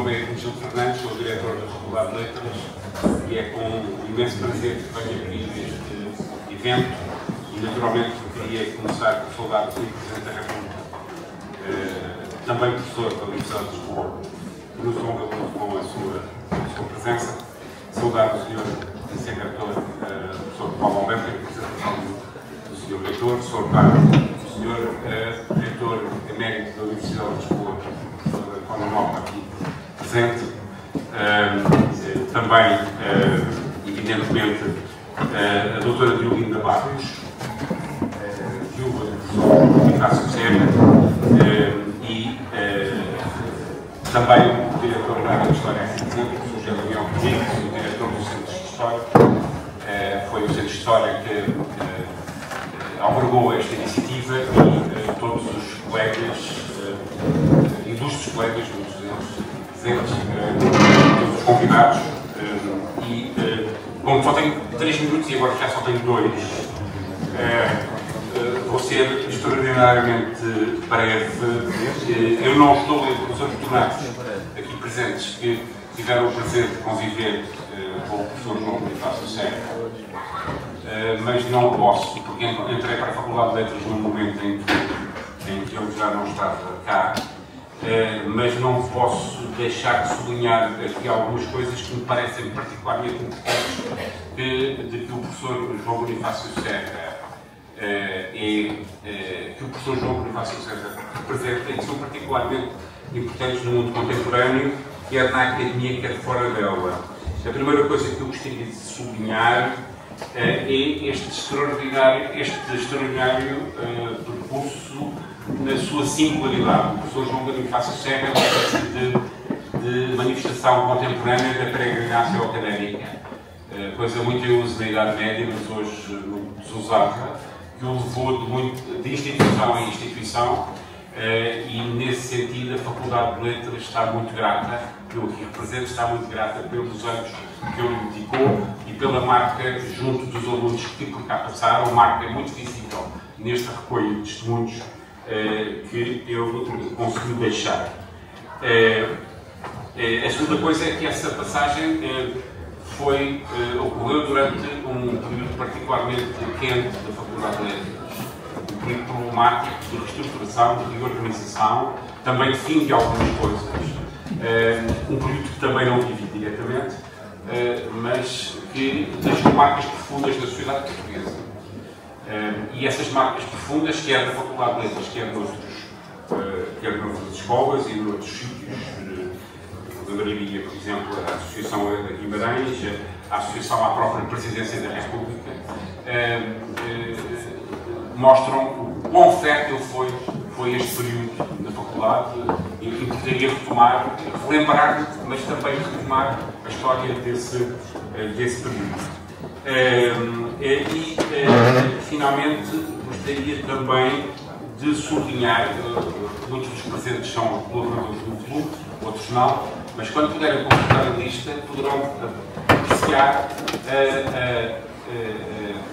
nome é Gil Fernandes, sou o diretor da Faculdade de Letras e é com imenso prazer que venho aqui neste evento e naturalmente queria começar por saudar o Sr. Presidente da República, também professor da Universidade de Lisboa, que nos honra muito com a sua presença. Saudar o Sr. Vice-Reitor, o Sr. Paulo Alberto, em representação do Sr. Reitor, Sr. Carlos, o Sr. Reitor Emérito da Universidade de Lisboa, o Sr. António Nova, aqui presente. Também, evidentemente, a doutora Diolinda Barros, viúva do professor Inácio Serra, e também o diretor da área de História Académica, o Sr. José Daniel Rodrigues, o diretor do Centro de História. Foi o Centro de História que albergou esta iniciativa e todos os colegas, ilustres colegas, muitos deles presentes, todos os convidados. Bom, só tenho 3 minutos e agora já só tenho 2. Vou ser extraordinariamente breve. Eu não estou entre os outros tornados aqui presentes que tiveram o prazer de conviver com o professor João Bonifácio Serra, mas não posso, porque entrei para a Faculdade de Letras num momento em que eu já não estava cá, mas não posso deixar de sublinhar aqui algumas coisas que me parecem particularmente importantes de que o professor João Bonifácio Serra que o professor João Bonifácio Serra representa e que são particularmente importantes no mundo contemporâneo, quer na academia, quer fora dela. A primeira coisa que eu gostaria de sublinhar é este extraordinário percurso na sua singularidade. O professor João Bonifácio Serra é uma espécie de manifestação contemporânea da peregrinação académica, coisa muito em uso na Idade Média, mas hoje muito desusada, que o levou de instituição em instituição, e nesse sentido a Faculdade de Letras está muito grata, pelo que representa, está muito grata pelos anos que ele me dedicou e pela marca junto dos alunos que por cá passaram, marca muito visível neste recolho de testemunhos que ele conseguiu deixar. A segunda coisa é que essa passagem ocorreu durante um período particularmente quente da Faculdade de Letras, um período problemático de reestruturação, de reorganização, também de fim de algumas coisas, um período que também não vivi diretamente, mas que deixou marcas profundas na sociedade portuguesa. E essas marcas profundas, quer na Faculdade de Letras, quer noutras escolas e noutros sítios, lembraria, por exemplo, a Associação da Guimarães, a Associação à própria Presidência da República, mostram o quão fértil foi este período na faculdade e que gostaria de relembrar, mas também retomar a história desse período. Finalmente, gostaria também de sublinhar, muitos dos presentes são colaboradores do clube, outros não, mas quando puderem completar a lista, poderão apreciar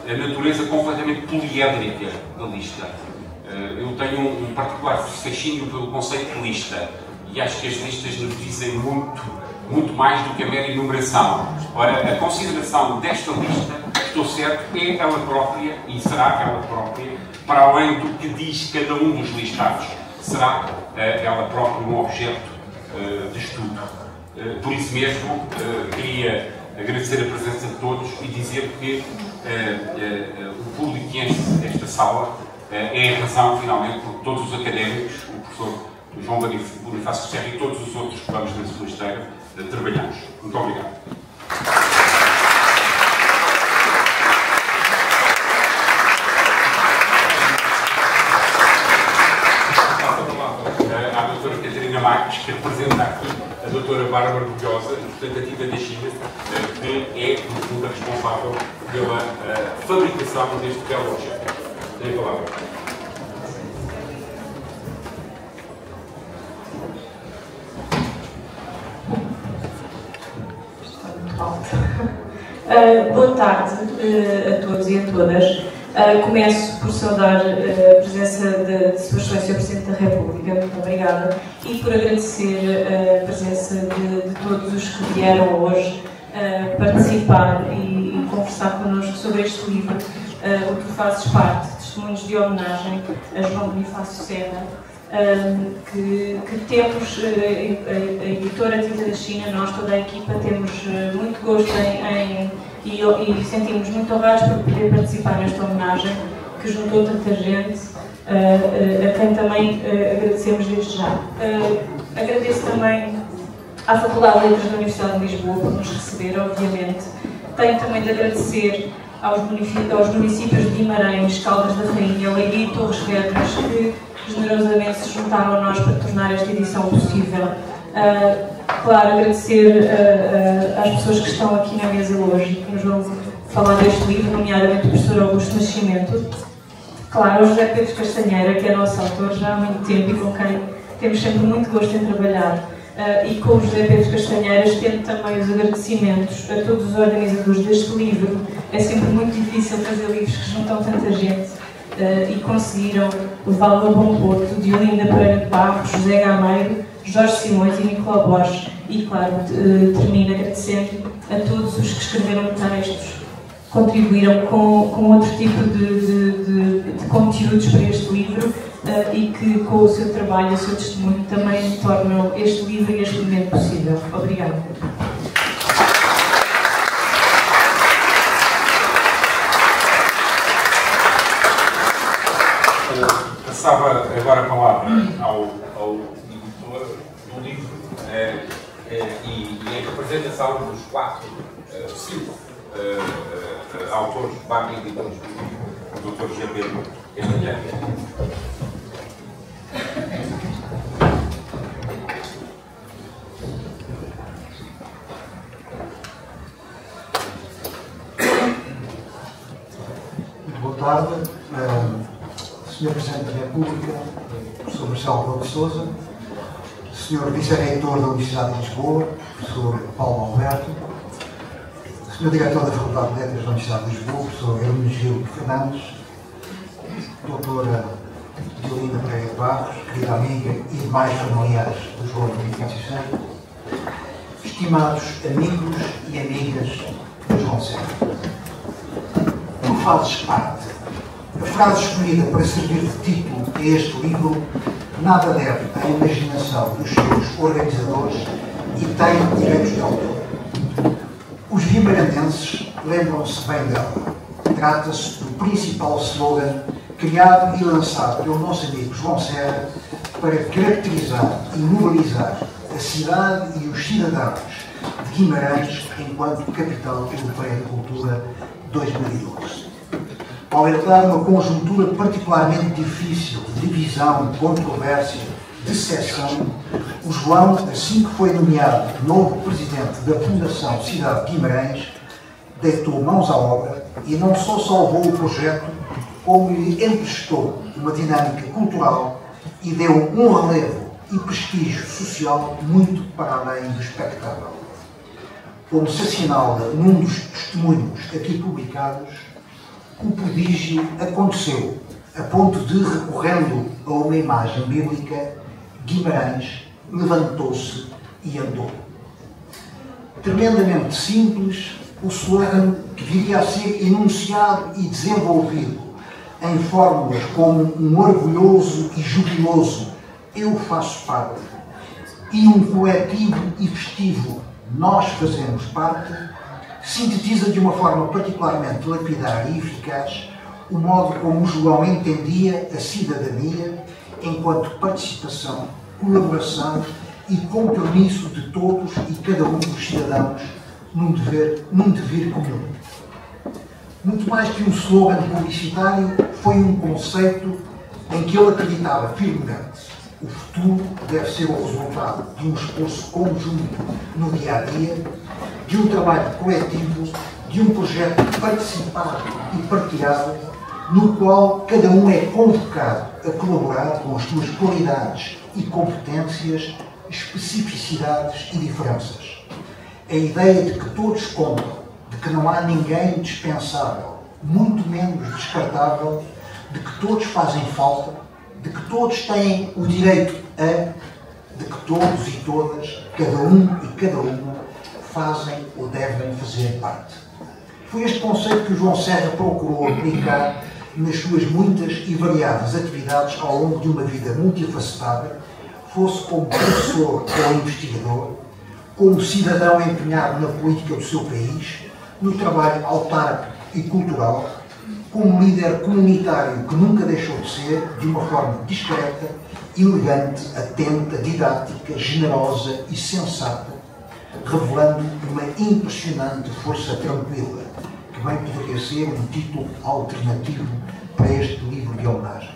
a natureza completamente poliédrica da lista. Eu tenho um particular fascínio pelo conceito de lista e acho que as listas nos dizem muito mais do que a mera enumeração. Ora, a consideração desta lista, estou certo, é ela própria e será ela própria, para além do que diz cada um dos listados, será ela própria um objeto de estudo. Por isso mesmo, queria agradecer a presença de todos e dizer que o público que enche esta sala é a razão, finalmente, por todos os académicos, o professor João Bonifácio Serra e todos os outros que vamos na sua esteira trabalhamos. Muito obrigado. À doutora Catarina Marques, que representa aqui a doutora Bárbara Bulhosa, representativa da China, que é, no fundo, a responsável pela fabricação deste belo objeto. Tem a palavra. Boa tarde a todos e a todas. Começo por saudar a presença de Sua Excelência o Presidente da República, muito obrigada, e por agradecer a presença de todos os que vieram hoje participar e conversar connosco sobre este livro, o que fazes parte, Testemunhos de Homenagem a João Bonifácio Serra, que temos, a editora Tinta da China, nós, toda a equipa, temos muito gosto e sentimos muito honrados por poder participar nesta homenagem que juntou tanta gente, a quem também agradecemos desde já. Agradeço também à Faculdade de Letras da Universidade de Lisboa por nos receber, obviamente. Tenho também de agradecer aos municípios de Guimarães, Caldas da Rainha, Leiria e Torres Vedras, que generosamente se juntaram a nós para tornar esta edição possível. Claro, agradecer às pessoas que estão aqui na mesa hoje e que nos vão falar deste livro, nomeadamente o professor Augusto Nascimento. Claro, o José Pedro Castanheira, que é nosso autor já há muito tempo e com quem temos sempre muito gosto em trabalhar. E com o José Pedro Castanheira estendo também os agradecimentos a todos os organizadores deste livro. É sempre muito difícil fazer livros que juntam tanta gente e conseguiram levá-lo a bom porto. De Olinda Pereira de Barros, José Gameiro, Jorge Simões e Nicolau Borges. E claro, termino agradecendo a todos os que escreveram textos, contribuíram com outro tipo de conteúdos para este livro e que com o seu trabalho, o seu testemunho, também tornam este livro e este momento possível. Obrigada. Passava agora a palavra ao editor do livro e em representação dos cinco autores, editores do Dr. José Pedro Castanheira. Muito boa tarde, Sr. Presidente da República, Professor Marcelo Rebelo de Sousa, Sr. Vice-Reitor da Universidade de Lisboa, Professor Paulo Alberto, Sr. Diretor da Faculdade de Letras da Universidade de Lisboa, Professor Hermenegildo Fernandes, Doutora Diolinda Pereira de Barros, querida amiga e demais familiares do João Bonifácio Serra, estimados amigos e amigas do João Serra. Tu fazes parte. A frase escolhida para servir de título a este livro nada deve à imaginação dos seus organizadores e tem direitos de autor. Os guimarãenses lembram-se bem dela. Trata-se do principal slogan criado e lançado pelo nosso amigo João Serra para caracterizar e mobilizar a cidade e os cidadãos de Guimarães enquanto capital europeia de cultura 2012. Ao herdar uma conjuntura particularmente difícil de divisão, controvérsia, decepção, o João, assim que foi nomeado novo presidente da Fundação Cidade de Guimarães, deitou mãos à obra e não só salvou o projeto, como lhe emprestou uma dinâmica cultural e deu um relevo e prestígio social muito para além do expectável. Como se assinala num dos testemunhos aqui publicados, o prodígio aconteceu, a ponto de, recorrendo a uma imagem bíblica, Guimarães levantou-se e andou. Tremendamente simples, o slogan que viria a ser enunciado e desenvolvido em fórmulas como um orgulhoso e jubiloso "eu faço parte" e um coletivo e festivo "nós fazemos parte", sintetiza de uma forma particularmente lapidar e eficaz o modo como João entendia a cidadania enquanto participação, colaboração e compromisso de todos e cada um dos cidadãos num dever comum. Muito mais que um slogan publicitário, foi um conceito em que ele acreditava firmemente. O futuro deve ser o resultado de um esforço conjunto no dia-a-dia, de um trabalho coletivo, de um projeto participado e partilhado, no qual cada um é convocado a colaborar com as suas qualidades e competências, especificidades e diferenças. A ideia de que todos contam, de que não há ninguém dispensável, muito menos descartável, de que todos fazem falta, de que todos têm o direito a, de que todos e todas, cada um e cada uma, fazem ou devem fazer parte. Foi este conceito que o João Serra procurou aplicar nas suas muitas e variadas atividades ao longo de uma vida multifacetada, fosse como professor ou investigador, como cidadão empenhado na política do seu país, no trabalho autárquico e cultural, como líder comunitário que nunca deixou de ser, de uma forma discreta, elegante, atenta, didática, generosa e sensata, revelando uma impressionante força tranquila, que bem poderia ser um título alternativo para este livro de homenagem.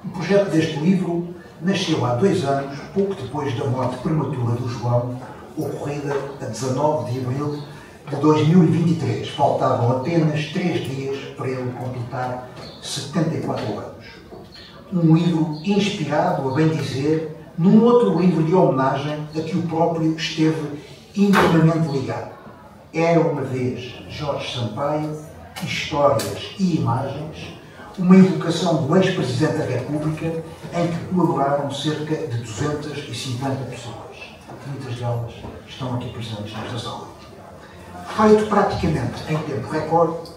O projeto deste livro nasceu há 2 anos, pouco depois da morte prematura do João, ocorrida a 19 de abril de 2023. Faltavam apenas 3 dias para ele completar 74 anos. Um livro inspirado, a bem dizer, num outro livro de homenagem a que o próprio esteve intimamente ligado. Era uma vez Jorge Sampaio, Histórias e Imagens, uma invocação do ex-presidente da República em que colaboraram cerca de 250 pessoas. Muitas delas estão aqui presentes nesta sala. Feito praticamente em tempo recorde,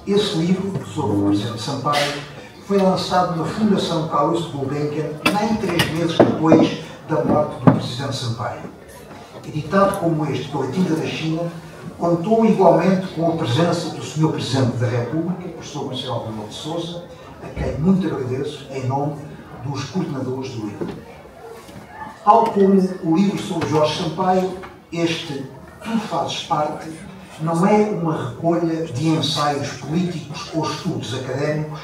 esse livro, sobre o presidente Sampaio, foi lançado na Fundação Carlos Gulbenkian nem 3 meses depois da morte do presidente Sampaio. Editado como este pela Tinta da China, contou igualmente com a presença do Sr. Presidente da República, professor Marcelo Rebelo de Sousa, a quem muito agradeço em nome dos coordenadores do livro. Tal como o livro sobre Jorge Sampaio, este Tu Fazes Parte não é uma recolha de ensaios políticos ou estudos académicos,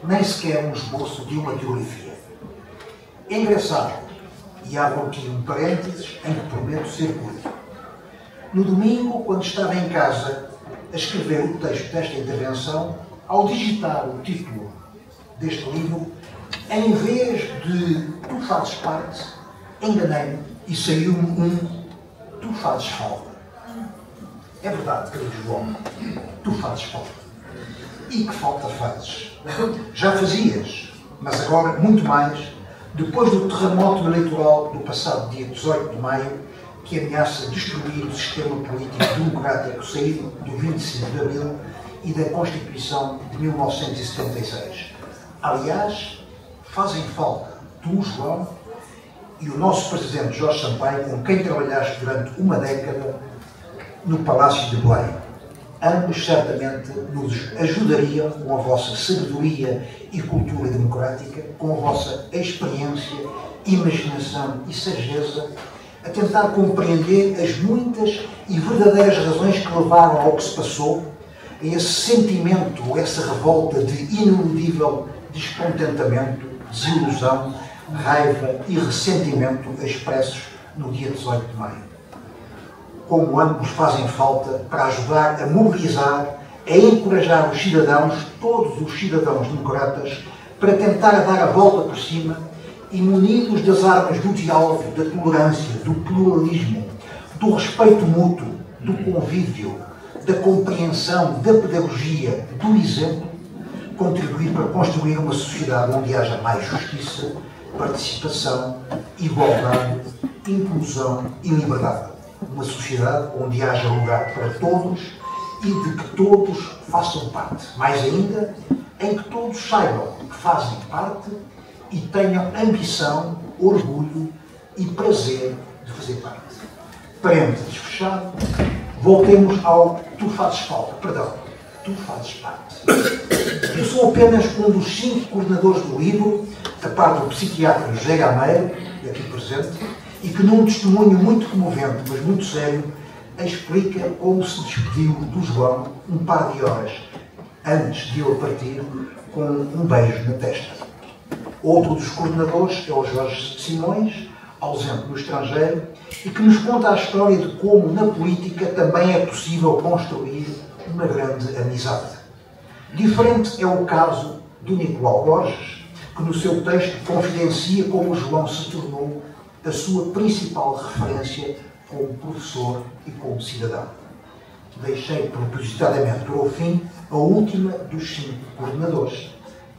nem sequer um esboço de uma teoria. É engraçado, e abro aqui um parênteses em que prometo ser curto. No domingo, quando estava em casa a escrever o texto desta intervenção, ao digitar o título deste livro, em vez de Tu Fazes Parte, enganei-me e saiu-me um Tu Fazes Falta. É verdade, querido João, tu fazes falta. E que falta fazes? Já fazias, mas agora muito mais, depois do terremoto eleitoral do passado dia 18 de maio, que ameaça destruir o sistema político democrático saído do 25 de abril e da Constituição de 1976. Aliás, fazem falta tu, João, e o nosso presidente Jorge Sampaio, com quem trabalhaste durante uma década no Palácio de Belém. Ambos certamente nos ajudariam com a vossa sabedoria e cultura democrática, com a vossa experiência, imaginação e sageza, a tentar compreender as muitas e verdadeiras razões que levaram ao que se passou, a esse sentimento, essa revolta de ineludível descontentamento, desilusão, raiva e ressentimento expressos no dia 18 de maio. Como ambos fazem falta para ajudar a mobilizar, a encorajar os cidadãos, todos os cidadãos democratas, para tentar dar a volta por cima e, munidos das armas do diálogo, da tolerância, do pluralismo, do respeito mútuo, do convívio, da compreensão, da pedagogia, do exemplo, contribuir para construir uma sociedade onde haja mais justiça, participação, igualdade, inclusão e liberdade. Uma sociedade onde haja lugar para todos e de que todos façam parte. Mais ainda, em que todos saibam que fazem parte e tenham ambição, orgulho e prazer de fazer parte. Parênteses fechado, voltemos ao Tu Fazes Falta, perdão, Tu Fazes Parte. Eu sou apenas um dos 5 coordenadores do livro, a par do psiquiatra José Gameiro, aqui presente, e que num testemunho muito comovente, mas muito sério, explica como se despediu do João um par de horas antes de ele partir, com um beijo na testa. Outro dos coordenadores é o Jorge Simões, ausente no estrangeiro, e que nos conta a história de como na política também é possível construir uma grande amizade. Diferente é o caso do Nicolau Borges, que no seu texto confidencia como o João se tornou a sua principal referência como professor e como cidadão. deixei propositadamente para o fim a última dos 5 coordenadores,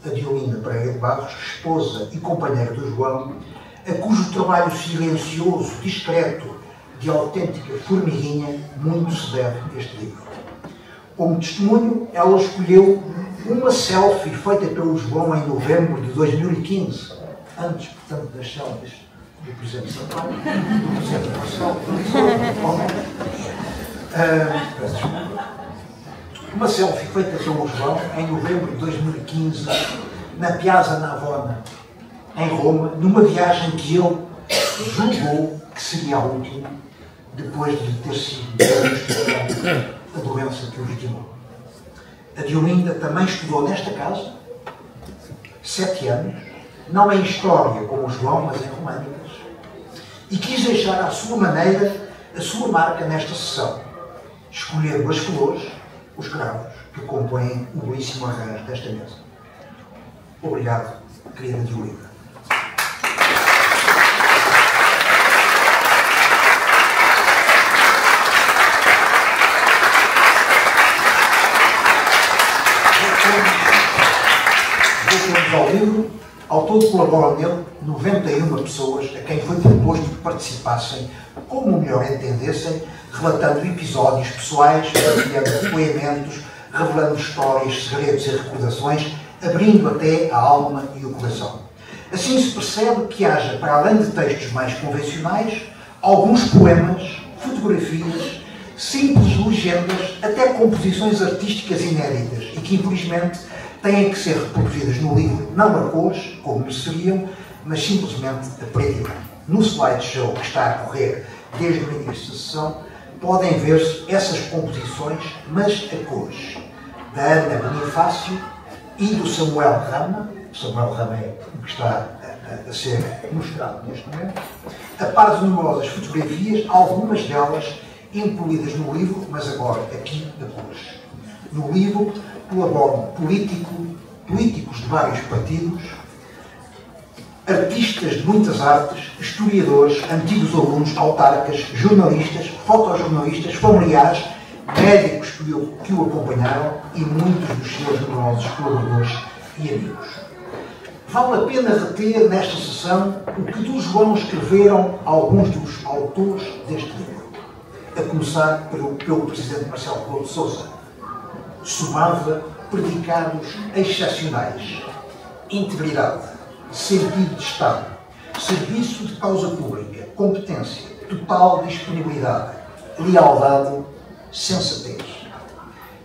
a Diolinda Pereira de Barros, esposa e companheira do João, a cujo trabalho silencioso, discreto, de autêntica formiguinha, muito se deve este livro. Como testemunho, ela escolheu uma selfie feita pelo João em novembro de 2015, antes, portanto, das selfies do Presidente Sampaio, do Presidente Marcelo, uma selfie feita pelo João em novembro de 2015, na Piazza Navona, em Roma, numa viagem que ele julgou que seria a última, depois de ter sido diagnosticada a doença que o vitimou. A Diolinda também estudou nesta casa, 7 anos, não em História como o João, mas em Românicas, e quis deixar à sua maneira a sua marca nesta sessão, escolhendo as flores, os cravos, que compõem o belíssimo arranjo desta mesa. Obrigado, querida Diolinda. Voltamos ao livro. Ao todo colaboram nele 91 pessoas a quem foi proposto que participassem como melhor entendessem, relatando episódios pessoais, partilhando depoimentos, revelando histórias, segredos e recordações, abrindo até a alma e o coração. Assim se percebe que haja, para além de textos mais convencionais, alguns poemas, fotografias, simples legendas, até composições artísticas inéditas e que, infelizmente, têm que ser reproduzidas no livro, não a cores, como mereceriam, mas simplesmente a preto e branco. No slideshow que está a correr desde o início da sessão, podem ver-se essas composições, mas a cores, da Ana Bonifácio e do Samuel Rama. O Samuel Rama é o que está a ser mostrado neste momento, a par de numerosas fotografias, algumas delas incluídas no livro, mas agora aqui a cores. No livro colaboram políticos de vários partidos, artistas de muitas artes, historiadores, antigos alunos, autarcas, jornalistas, fotojornalistas, familiares, médicos que o acompanharam e muitos dos seus numerosos colaboradores e amigos. Vale a pena reter nesta sessão o que do João escreveram alguns dos autores deste livro, a começar pelo Presidente Marcelo Rebelo de Sousa. Somava predicados excepcionais: integridade, sentido de Estado, serviço de causa pública, competência, total disponibilidade, lealdade, sensatez.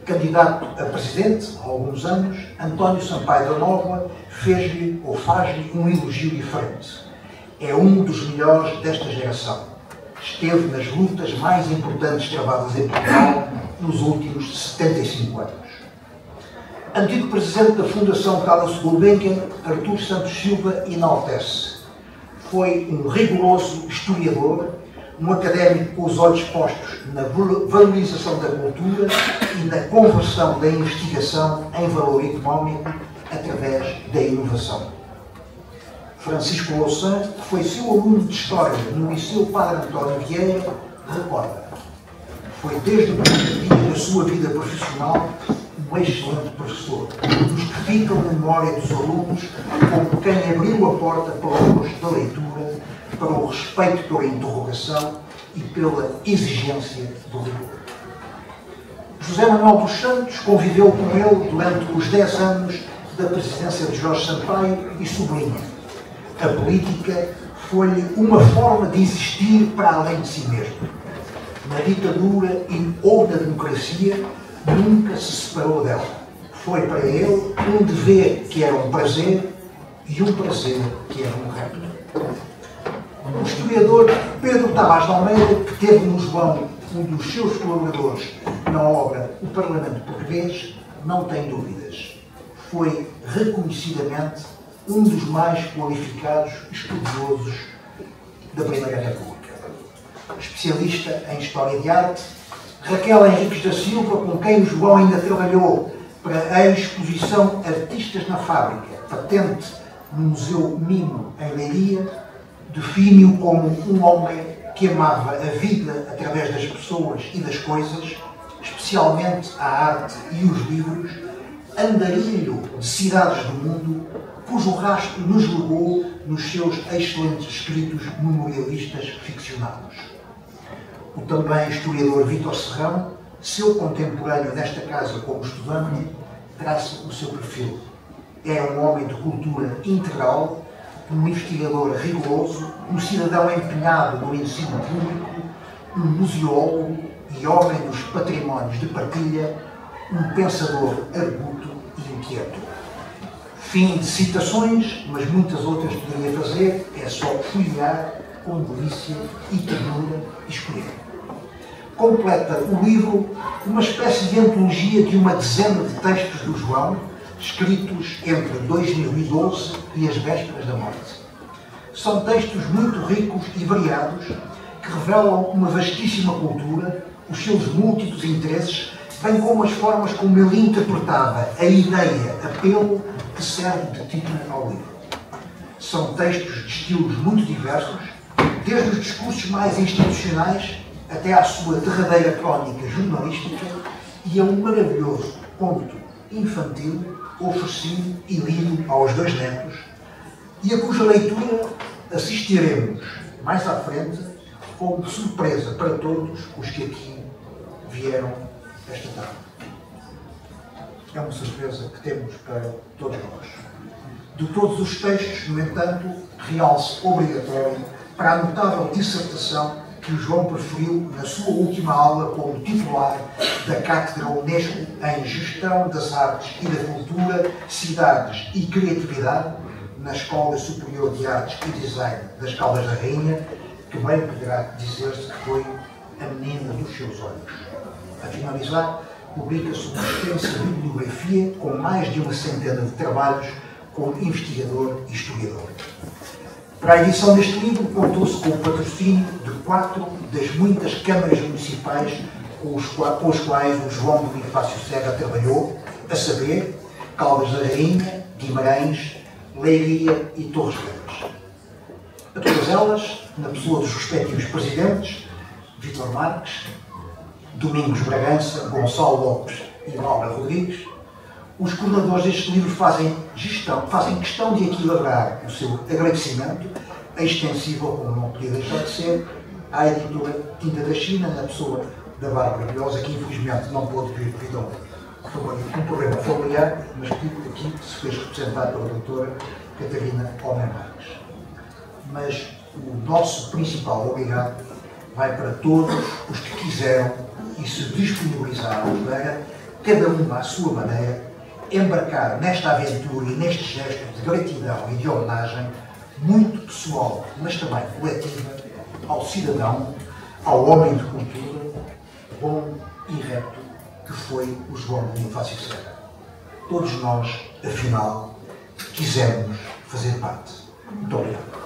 Candidato a presidente há alguns anos, António Sampaio da Nova fez-lhe ou faz-lhe um elogio diferente. É um dos melhores desta geração. Esteve nas lutas mais importantes travadas em Portugal nos últimos 75 anos. Antigo presidente da Fundação Carlos Gulbenkian, Artur Santos Silva enaltece. Foi um rigoroso historiador, um académico com os olhos postos na valorização da cultura e na conversão da investigação em valor económico através da inovação. Francisco Louçã, que foi seu aluno de História no Liceu Padre António Vieira, recorda: foi desde o primeiro dia da sua vida profissional um excelente professor, dos que ficam na memória dos alunos como quem abriu a porta para o gosto da leitura, para o respeito pela interrogação e pela exigência do rigor. José Manuel dos Santos conviveu com ele durante os 10 anos da presidência de Jorge Sampaio e sublinha: a política foi-lhe uma forma de existir para além de si mesmo. Na ditadura ou na democracia, nunca se separou dela. Foi para ele um dever que era um prazer e um prazer que era um rapto. O historiador Pedro Tavares de Almeida, que teve no João um dos seus colaboradores na obra O Parlamento Português, não tem dúvidas. Foi reconhecidamente um dos mais qualificados estudiosos da Primeira República. Especialista em História de Arte, Raquel Henriques da Silva, com quem o João ainda trabalhou para a exposição Artistas na Fábrica, patente no Museu Mimo, em Leiria, define-o como um homem que amava a vida através das pessoas e das coisas, especialmente especialmente a arte e os livros, andarilho de cidades do mundo, cujo rastro nos legou nos seus excelentes escritos memorialistas ficcionados. O também historiador Vítor Serrão, seu contemporâneo nesta casa como estudante, traça o seu perfil. É um homem de cultura integral, um investigador rigoroso, um cidadão empenhado no ensino público, um museólogo e homem dos patrimónios de partilha, um pensador arguto e inquieto. Fim de citações, mas muitas outras poderia fazer, é só folhear com delícia e ternura e escolher. Completa o livro uma espécie de antologia de uma dezena de textos do João, escritos entre 2012 e as vésperas da morte. São textos muito ricos e variados, que revelam uma vastíssima cultura, os seus múltiplos interesses, bem como as formas como ele interpretava a ideia, apelo, que serve de título ao livro. São textos de estilos muito diversos, desde os discursos mais institucionais até à sua derradeira crónica jornalística e a um maravilhoso conto infantil oferecido e lido aos 2 netos, e a cuja leitura assistiremos mais à frente como surpresa para todos os que aqui vieram esta tarde. É uma surpresa que temos para todos nós. De todos os textos, no entanto, realce obrigatório para a notável dissertação que o João preferiu na sua última aula como titular da Cátedra Unesco em Gestão das Artes e da Cultura, Cidades e Criatividade, na Escola Superior de Artes e Design das Caldas da Rainha, que bem poderá dizer-se que foi a menina dos seus olhos. A finalizar, publica-se uma extensa bibliografia com mais de uma centena de trabalhos como investigador e historiador. Para a edição deste livro, contou-se com o patrocínio de 4 das muitas câmaras municipais com os quais o João Bonifácio Serra trabalhou, a saber, Caldas da Rainha, Guimarães, Leiria e Torres Vedras. A todas elas, na pessoa dos respectivos presidentes, Vítor Marques, Domingos Bragança, Gonçalo Lopes e Laura Rodrigues, os coordenadores deste livro fazem questão de equilibrar o seu agradecimento, extensível, como não podia deixar de ser, à editora Tinta da China, na pessoa da Bárbara Bilhosa, que infelizmente não pôde vir devido a um problema familiar, mas que aqui se fez representar pela doutora Catarina Homem Marques. Mas o nosso principal obrigado vai para todos os que quiseram e se disponibilizaram para, cada um à sua maneira, embarcar nesta aventura e neste gesto de gratidão e de homenagem muito pessoal, mas também coletiva, ao cidadão, ao homem de cultura, bom e reto, que foi o João Bonifácio Serra. Todos nós, afinal, quisemos fazer parte. Muito obrigado.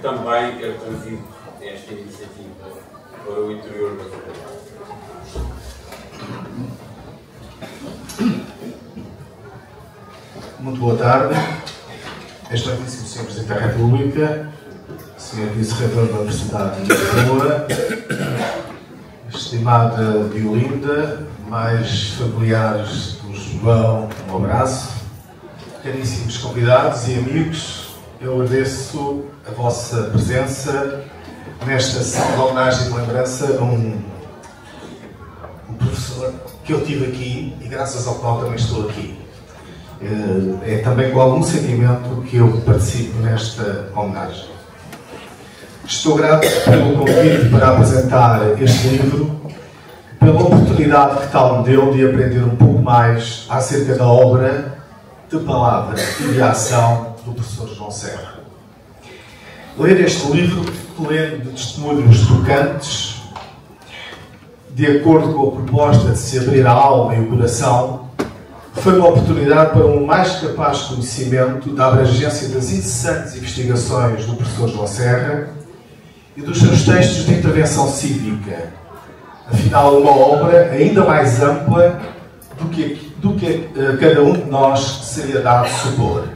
Também ter trazido esta iniciativa para o interior da faculdade. Muito boa tarde. Excelentíssimo Sr. Presidente da República, Sr. Vice-Reitor da Universidade de Lisboa, estimada Diolinda, mais familiares do João, um abraço, caríssimos convidados e amigos, eu agradeço a vossa presença nesta sessão de homenagem e de lembrança a um professor que eu tive aqui e graças ao qual também estou aqui. É também com algum sentimento que eu participo nesta homenagem. Estou grato pelo convite para apresentar este livro, pela oportunidade que tal me deu de aprender um pouco mais acerca da obra de palavra e de ação do professor João Serra. Ler este livro, pleno de testemunhos tocantes, de acordo com a proposta de se abrir a alma e o coração, foi uma oportunidade para um mais capaz conhecimento da abrangência das incessantes investigações do professor João Serra e dos seus textos de intervenção cívica. Afinal, uma obra ainda mais ampla do que cada um de nós seria dado supor.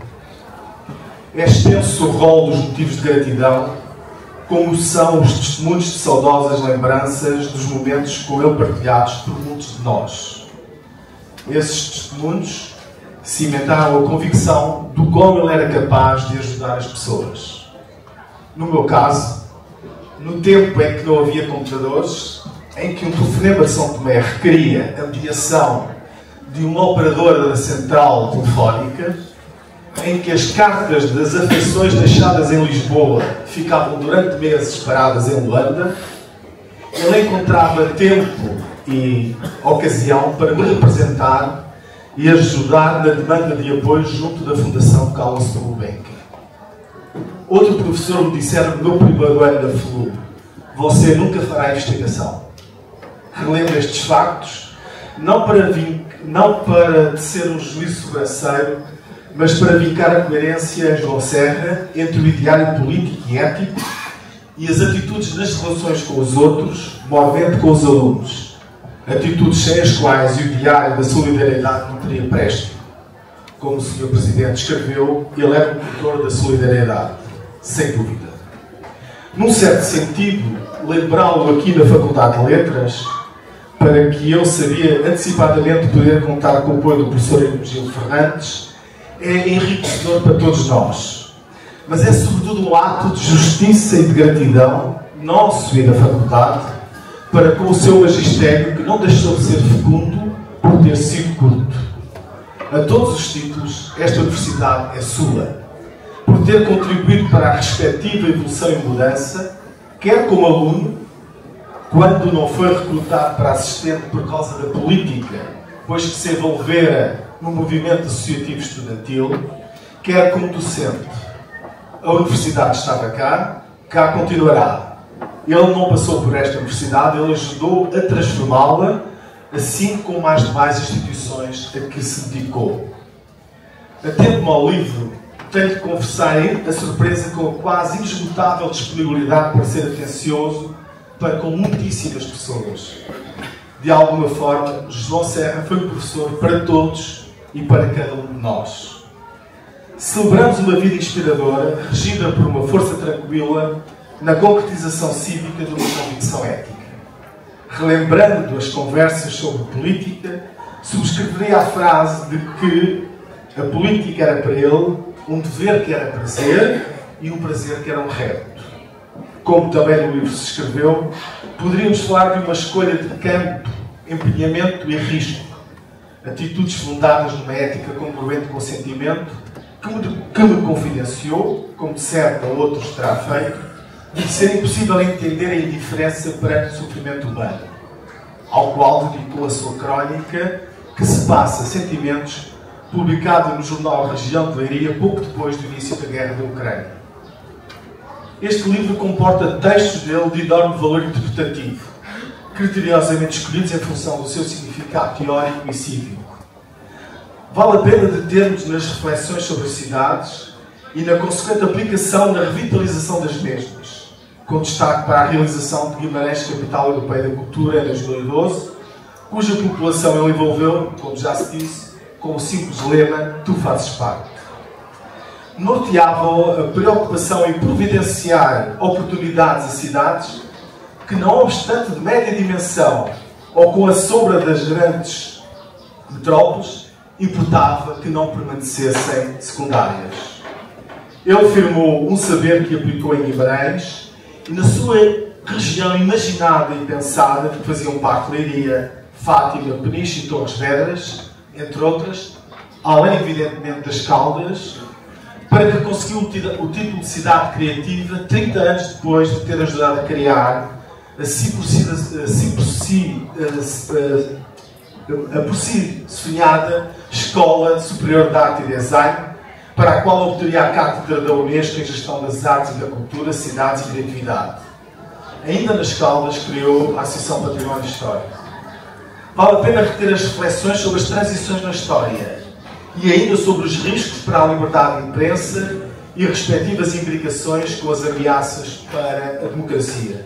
É extenso o rol dos motivos de gratidão, como são os testemunhos de saudosas lembranças dos momentos com ele partilhados por muitos de nós. Esses testemunhos cimentaram a convicção do como ele era capaz de ajudar as pessoas. No meu caso, no tempo em que não havia computadores, em que um telefonema de São Tomé requeria a mediação de uma operadora da central telefónica, em que as cartas das afeições deixadas em Lisboa ficavam durante meses paradas em Luanda, ele encontrava tempo e ocasião para me representar e ajudar na demanda de apoio junto da Fundação Carlos Gulbenkian. Outro professor me dissera no meu primeiro ano da FLU: você nunca fará investigação. Relembro estes factos, não para tecer um juízo sobranceiro, mas para vincar a coerência em João Serra entre o ideário político e ético e as atitudes nas relações com os outros, mormente com os alunos. Atitudes sem as quais o ideário da solidariedade não teria préstimo. Como o Sr. Presidente escreveu, ele era o motor da solidariedade, sem dúvida. Num certo sentido, lembrá-lo aqui na Faculdade de Letras, para que eu sabia antecipadamente poder contar com o apoio do professor Hermesio Fernandes, é enriquecedor para todos nós. Mas é sobretudo um ato de justiça e de gratidão, nosso e da Faculdade, para com o seu magistério, que não deixou de ser fecundo por ter sido curto. A todos os títulos, esta universidade é sua, por ter contribuído para a respectiva evolução e mudança, quer como aluno, quando não foi recrutado para assistente por causa da política, pois que se envolvera no movimento associativo estudantil, quer como docente. A universidade estava cá continuará. Ele não passou por esta universidade, ele ajudou a transformá-la, assim como as demais instituições a que se dedicou. Atento-me ao livro, tenho de confessar a surpresa com a quase inesgotável disponibilidade para ser atencioso para com muitíssimas pessoas. De alguma forma, João Serra foi um professor para todos e para cada um de nós. Celebramos uma vida inspiradora, regida por uma força tranquila na concretização cívica de uma convicção ética. Relembrando as conversas sobre política, subscreveria a frase de que a política era para ele um dever que era prazer e um prazer que era um reto. Como também no livro se escreveu, poderíamos falar de uma escolha de campo, empenhamento e risco. Atitudes fundadas numa ética congruente com o sentimento, que me confidenciou, como de certo a outros terá feito, de ser impossível entender a indiferença perante o sofrimento humano, ao qual dedicou a sua crónica, que se passa Sentimentos, publicado no jornal Região de Leiria, pouco depois do início da guerra da Ucrânia. Este livro comporta textos dele de enorme valor interpretativo, criteriosamente escolhidos em função do seu significado teórico e cívico. Vale a pena determos nas reflexões sobre as cidades e na consequente aplicação na revitalização das mesmas, com destaque para a realização de Guimarães Capital Europeia da Cultura em 2012, cuja população ele envolveu, como já se disse, com o simples lema "Tu fazes parte". Norteava a preocupação em providenciar oportunidades a cidades que, não obstante de média dimensão ou com a sombra das grandes metrópoles, importava que não permanecessem secundárias. Ele afirmou um saber que aplicou em Guimarães e na sua região imaginada e pensada, que faziam parte de Leiria, Fátima, Peniche e Torres Vedras, entre outras, além evidentemente das Caldas, para que conseguiu o título de cidade criativa 30 anos depois de ter ajudado a criar a por si sonhada Escola Superior de Arte e Design, para a qual obteria a cátedra da Unesco em Gestão das Artes e da Cultura, Cidades e Criatividade. Ainda nas Caldas criou a Associação Património Histórico. Vale a pena reter as reflexões sobre as transições na história e ainda sobre os riscos para a liberdade de imprensa e respectivas implicações com as ameaças para a democracia.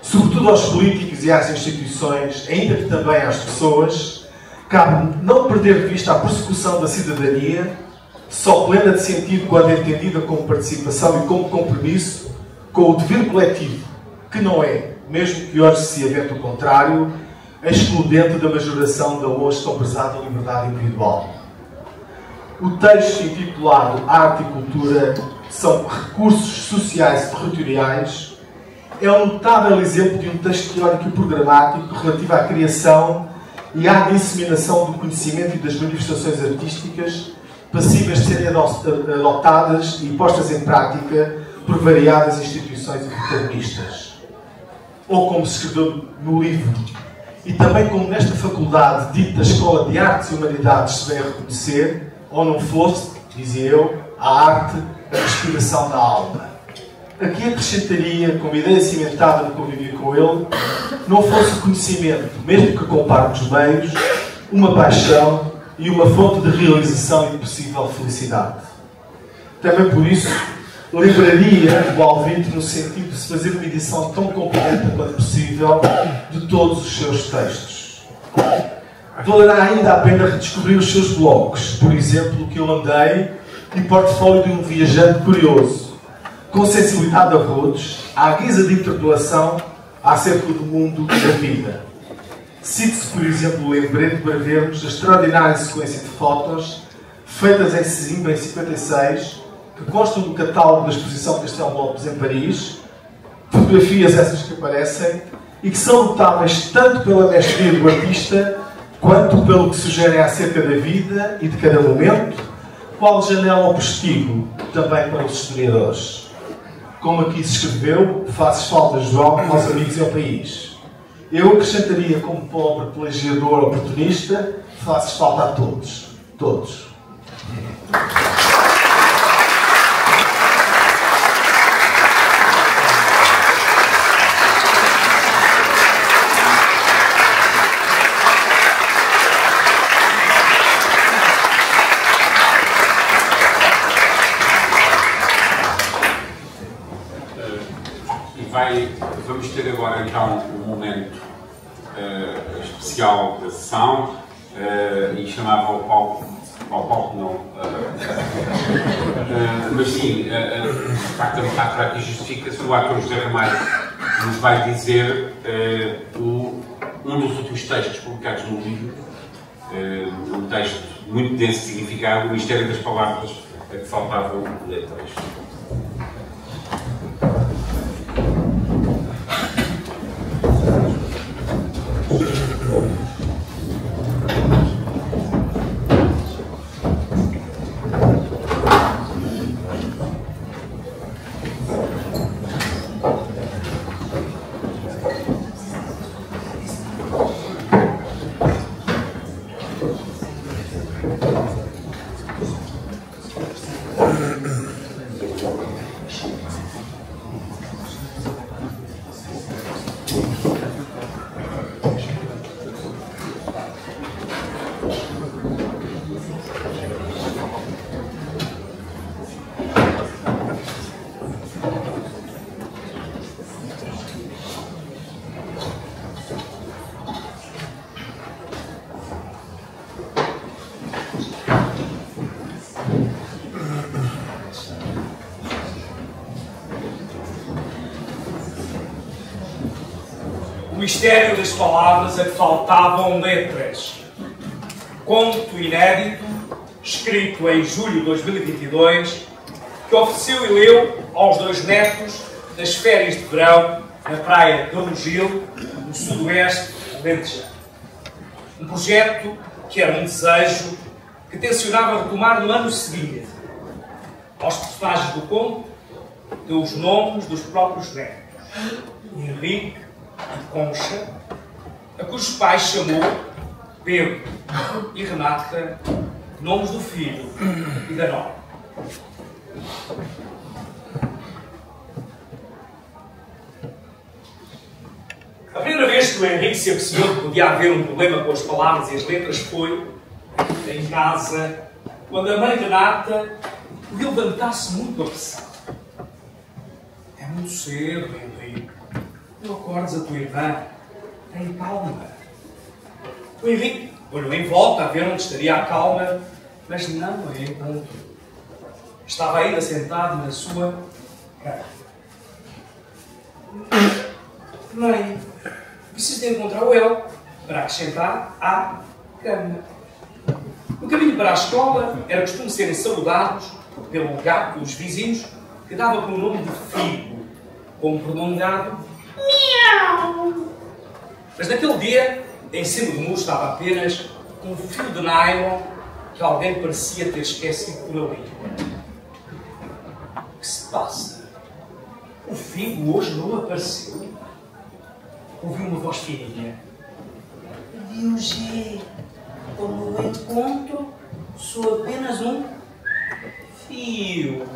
Sobretudo aos políticos e às instituições, ainda que também às pessoas, cabe não perder de vista a persecução da cidadania, só plena de sentido quando entendida como participação e como compromisso com o dever coletivo, que não é, mesmo que hoje se avente o contrário, excludente da majoração da hoje tão prezada liberdade individual. O texto intitulado Arte e Cultura são recursos sociais e territoriais é um notável exemplo de um texto teórico e programático relativo à criação e à disseminação do conhecimento e das manifestações artísticas passíveis de serem adotadas e postas em prática por variadas instituições e protagonistas. Ou como se escreveu no livro, e também como nesta faculdade dita Escola de Artes e Humanidades se vem a reconhecer, ou não fosse, dizia eu, a arte, a respiração da alma. Aqui acrescentaria, como ideia cimentada no convívio com ele, não fosse o conhecimento, mesmo que compare os meios, uma paixão e uma fonte de realização e de possível felicidade. Também por isso, lembraria o Alvite no sentido de se fazer uma edição tão completa quanto possível de todos os seus textos. Valerá ainda a pena redescobrir os seus blogs, por exemplo, o que eu andei e portfólio de um viajante curioso, com sensibilidade a rodos, à guisa de interpelação acerca do mundo e da vida. Cite-se, por exemplo, o lembrete para vermos a extraordinária sequência de fotos feitas em Sesimbra em 56, que constam do catálogo da exposição Castelo Lopes em Paris, fotografias essas que aparecem, e que são notáveis tanto pela mestria do artista, quanto pelo que sugerem acerca da vida e de cada momento, qual janela ao postigo, também para os historiadores. Como aqui se escreveu, fazes falta, João, aos amigos e ao país. Eu acrescentaria, como pobre plagiador oportunista, fazes falta a todos. Todos. Vamos ter agora então um momento especial da sessão e chamava ao palco não, mas sim, de facto a metáfora aqui justifica-se. O ator José Ramalho nos vai dizer um dos últimos textos publicados no livro, um texto muito denso de significado, o Mistério das Palavras a que faltavam letras. O mistério das palavras a que faltavam letras. Conto inédito, escrito em julho de 2022, que ofereceu e leu aos dois netos das férias de verão na praia de Gil, no sudoeste alentejano. Um projeto que era um desejo que tencionava retomar no ano seguinte. Aos personagens do conto deu os nomes dos próprios netos. Henrique e Concha, a cujos pais chamou Pedro e Renata, nomes do filho e da nora. A primeira vez que que o Henrique se apercebeu que podia haver um problema com as palavras e as letras foi em casa, quando a mãe Renata o viu levantar-se muito apressado. É muito cedo, Henrique. Não acordes a tua irmã. Tem calma. O Henrique olhou em volta a ver onde estaria a calma, mas não a encontrou. Estava ainda sentado na sua cama. Mãe, preciso de encontrar o El para acrescentar à cama. No caminho para a escola era costume serem saludados pelo gato dos vizinhos que dava pelo nome de Figo, com um prolongado miau. Mas naquele dia, em cima do muro estava apenas um fio de nylon que alguém parecia ter esquecido por ali. O que se passa? O Figo hoje não apareceu. Ouvi uma voz fininha. G, como eu encontro, sou apenas um fio.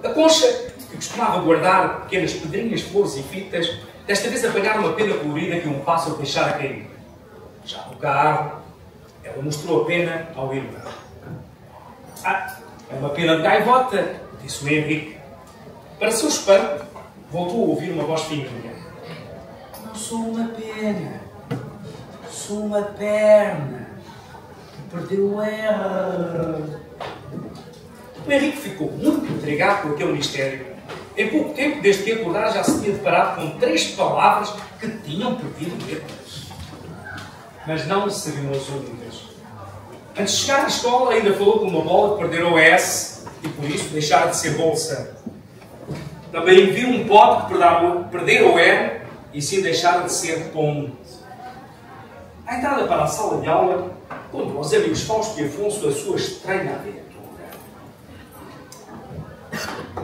A concha, que costumava guardar pequenas pedrinhas, flores e fitas, desta vez apanharam uma pena colorida que um pássaro deixara cair. Já no carro, ela mostrou a pena ao irmão. Ah, é uma pena de gaivota, disse o Henrique. Para seu espanto, voltou a ouvir uma voz fininha. Não sou uma pena, sou uma perna. Perdeu o R. O Henrique ficou muito intrigado com aquele mistério. Em pouco tempo, desde que acordara, já se tinha deparado com 3 palavras que tinham perdido letras. Mas não seriam as únicas. Antes de chegar à escola, ainda falou com uma bola que perdera o S e, por isso, deixara de ser bolsa. Também viu um pote que perdera o R e sim deixara de ser ponte. À entrada para a sala de aula, contou aos amigos Fausto e Afonso a sua estranha aventura.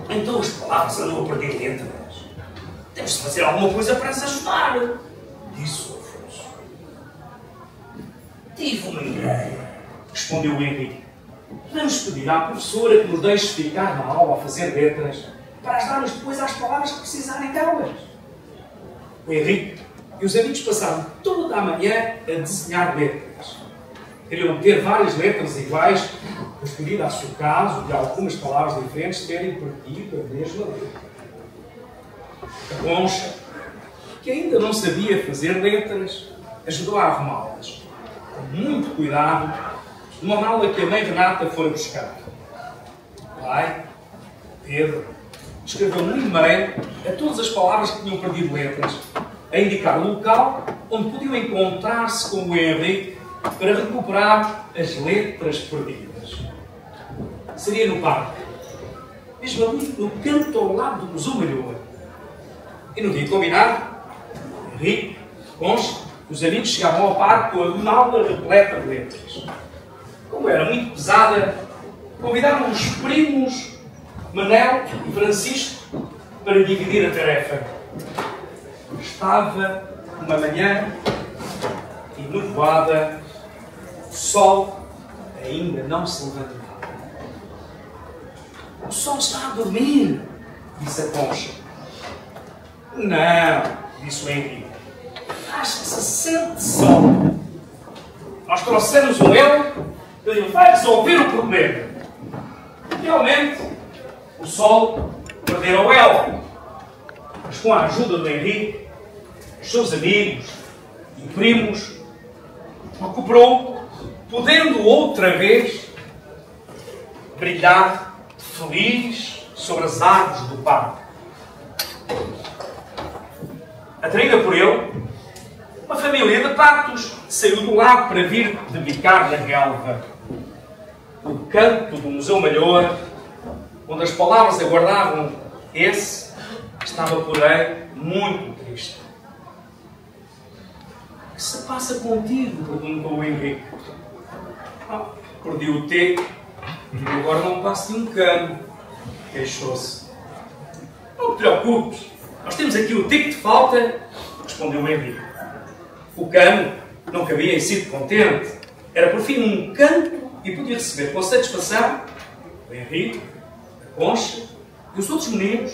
Então as palavras andam a perder letras. Temos de fazer alguma coisa para as ajudar, disse o Afonso. Tive uma ideia, respondeu o Henrique. Vamos pedir à professora que nos deixe ficar na aula a fazer letras para as darmos depois às palavras que precisarem delas. O Henrique e os amigos passaram toda a manhã a desenhar letras. Queriam ter várias letras iguais, mas devido ao seu caso de algumas palavras diferentes terem perdido a mesma letra. A Concha, que ainda não sabia fazer letras, ajudou a arrumá-las, com muito cuidado, numa mala que a mãe Renata fora buscar. O pai, Pedro, escreveu um e-mail a todas as palavras que tinham perdido letras, a indicar o local onde podiam encontrar-se com o Henrique para recuperar as letras perdidas. Seria no parque, mesmo ali no canto ao lado do Museu Malhoa. E no dia combinado, Henrique, Concha, os amigos chegavam ao parque com a mala repleta de letras. Como era muito pesada, convidaram os primos Manel e Francisco para dividir a tarefa. Estava uma manhã enevoada, o sol ainda não se levantava. O sol está a dormir, disse a Concha. Não, disse o Henrique. Acho que se sente sol. Nós trouxemos o El, ele vai resolver o problema. Realmente, o sol perdera o El. Mas com a ajuda do Henrique, os seus amigos e primos, recuperou, podendo outra vez brilhar feliz sobre as árvores do parque. Atraída por ele, uma família de patos saiu do lago para vir debicar na relva. O canto do Museu Malhoa, onde as palavras aguardavam esse, estava, porém, muito triste. O que se passa contigo? Perguntou o Henrique. Perdi o T e agora não passo de um cano, queixou-se. Não te preocupes, nós temos aqui o T que te falta, respondeu o Henrique. O cano não cabia em sítio contente, era por fim um canto e podia receber com satisfação o Henrique, a Concha e os outros meninos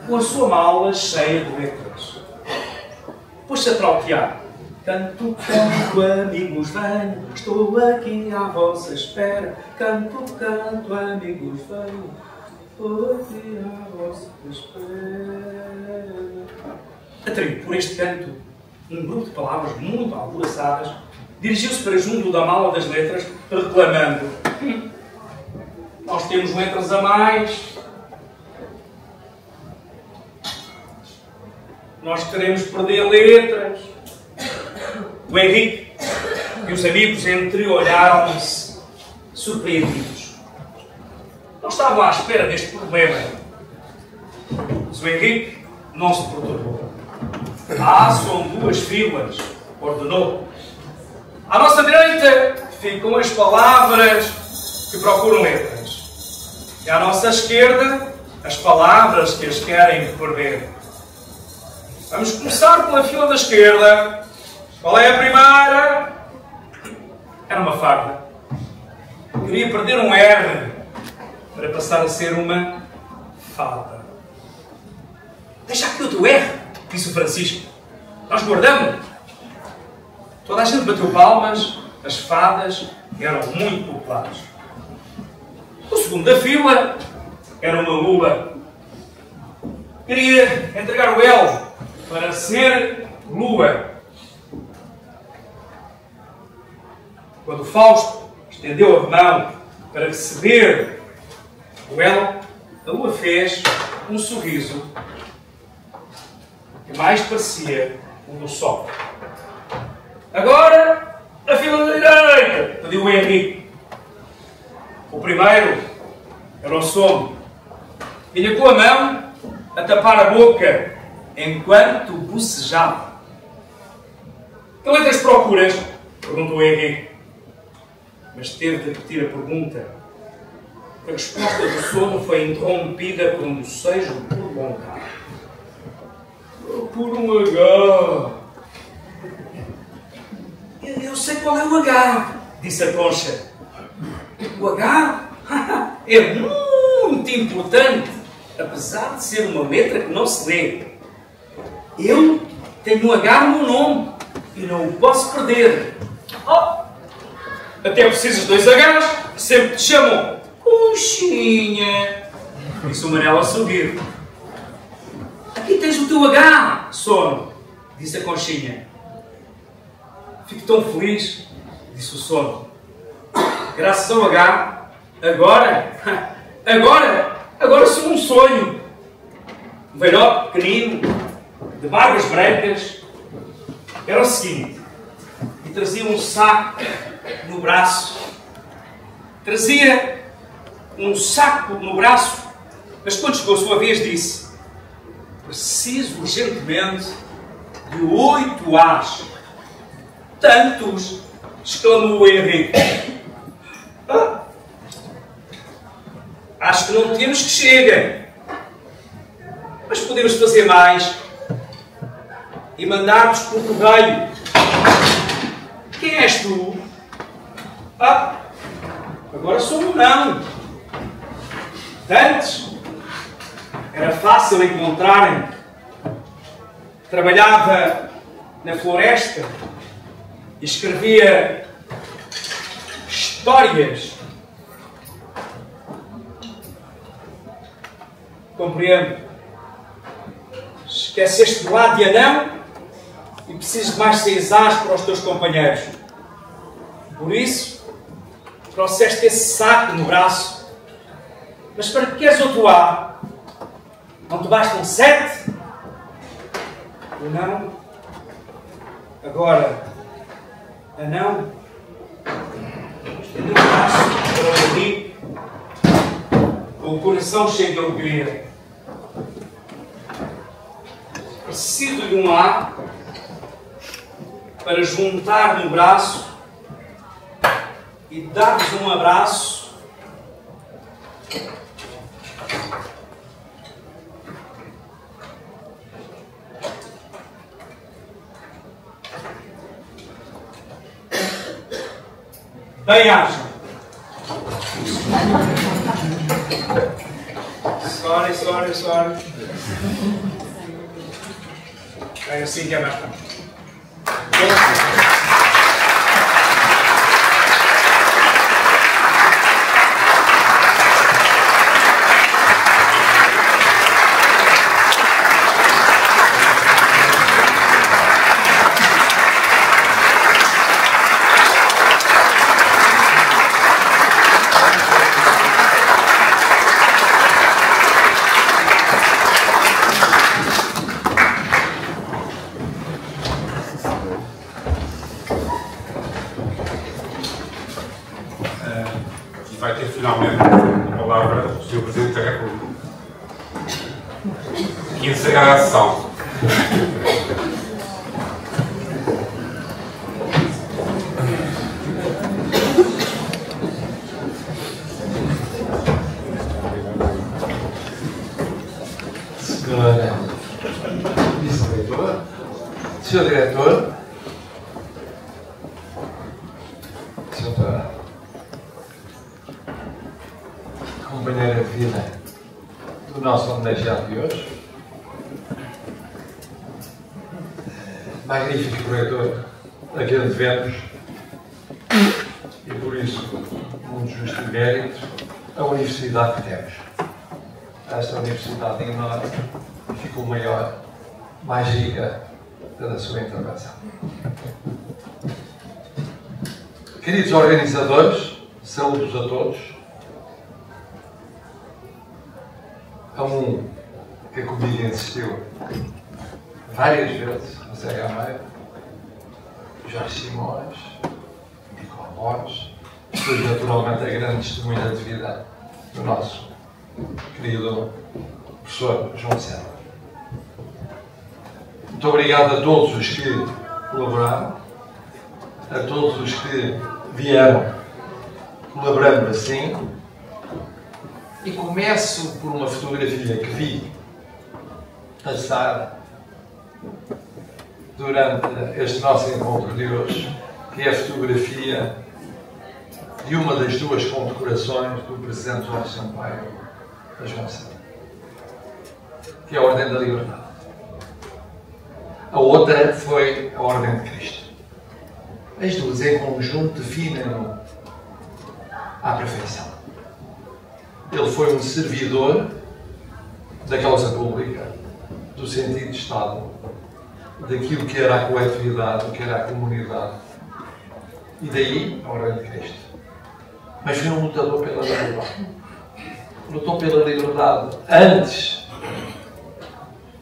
com a sua mala cheia de letras. pôs-se a trautear. Canto, canto, amigos, venho, estou aqui à vossa espera. Canto, canto, amigos, venho, estou aqui à vossa espera. Atraído por este canto, um grupo de palavras muito alvoroçadas dirigiu-se para junto da mala das letras, reclamando: nós temos letras a mais. Nós queremos perder letras. O Henrique e os amigos entreolharam-se surpreendidos. Não estavam à espera deste problema. Mas o Henrique não se perturbou. São 2 filas, ordenou. À nossa direita ficam as palavras que procuram letras. E à nossa esquerda, as palavras que as querem perder. Vamos começar pela fila da esquerda. Qual é a primeira? Era uma farda. Queria perder um R para passar a ser uma fada. Deixa aqui o teu R, disse o Francisco. Nós guardamos. Toda a gente bateu palmas. As fadas eram muito populares. O segundo da fila era uma lua. Queria entregar o L para ser lua. Quando Fausto estendeu a mão para receber o L, a lua fez um sorriso que mais parecia o do sol. Agora, a fila da direita, pediu o Henrique. O primeiro era o sono. Vinha com a mão a tapar a boca enquanto bocejava. Que letras procuras? Perguntou o Henrique. Mas teve de repetir a pergunta. A resposta do sono foi interrompida por um bocejo prolongado. Por um H. Eu sei qual é o H, disse a Concha. O H é muito importante, apesar de ser uma letra que não se lê. Eu tenho um H no meu nome e não o posso perder. Até precisas de 2 Hs, sempre te chamam Conchinha, disse o Manel a sorrir. Aqui tens o teu H, sono, disse a Conchinha. Fico tão feliz, disse o sono. Graças ao H, agora sou um sonho. Um velhote pequenino, de barbas brancas, era o seguinte, e trazia um saco no braço. Trazia um saco no braço, mas quando chegou a sua vez disse: preciso urgentemente de 8 As. Tantos! Exclamou o Henrique. Acho que não temos que cheguem. Mas podemos fazer mais e mandar-vos por correio. Quem és tu? Agora sou um não. Antes era fácil encontrarem. Trabalhava na floresta e escrevia histórias. Compreendo. Esqueceste do lado de anão e precisas de mais 6 As para os teus companheiros. Por isso, trouxeste esse saco no braço. Mas para que queres outro A? Não te bastam 7? Ou não? Agora, anão, estendeu o braço para o Henrique, com o coração cheio de alegria. Preciso de um A para juntar no braço e dar-vos um abraço. Bem-aja. Sorry. É assim que é bastante. Presidente da República. Que encerra a sessão. Senhora Vice-Diretor, Senhor Diretor, Senhora companheira de vida do nosso homenageado de hoje, magnífico projetor a quem devemos, e por isso, muito justo e mérito, a universidade que temos. Esta universidade enorme ficou maior, mais rica pela sua intervenção. Queridos organizadores, saúdos a todos. A um que comigo insistiu várias vezes, José Gameiro, Jorge Simões, Nicolau Borges, depois naturalmente a grande testemunha de vida do nosso querido professor João Serra. Muito obrigado a todos os que colaboraram, a todos os que vieram colaborando assim. E começo por uma fotografia que vi passar durante este nosso encontro de hoje, que é a fotografia de uma das duas condecorações do Presidente Jorge Sampaio a João Serra, que é a Ordem da Liberdade. A outra foi a Ordem de Cristo. As duas em conjunto definem-no à perfeição. Ele foi um servidor da causa pública, do sentido de Estado, daquilo que era a coletividade, do que era a comunidade. E daí a Ordem de Cristo. Mas foi um lutador pela liberdade. Lutou pela liberdade antes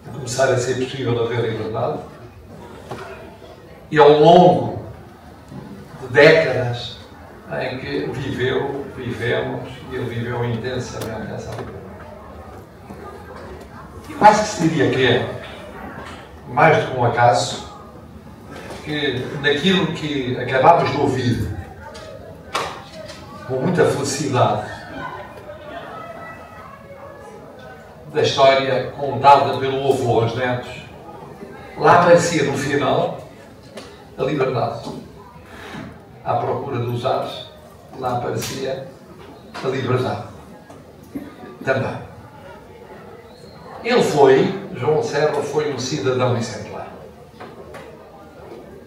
de começar a ser possível haver liberdade. E ao longo de décadas em que vivemos, e ele viveu intensamente essa liberdade. E quase que se diria que é mais do que um acaso que naquilo que acabámos de ouvir com muita felicidade da história contada pelo avô aos netos, lá aparecia no final a liberdade. À procura dos ares, lá aparecia a liberdade. Também. João Serra foi um cidadão exemplar.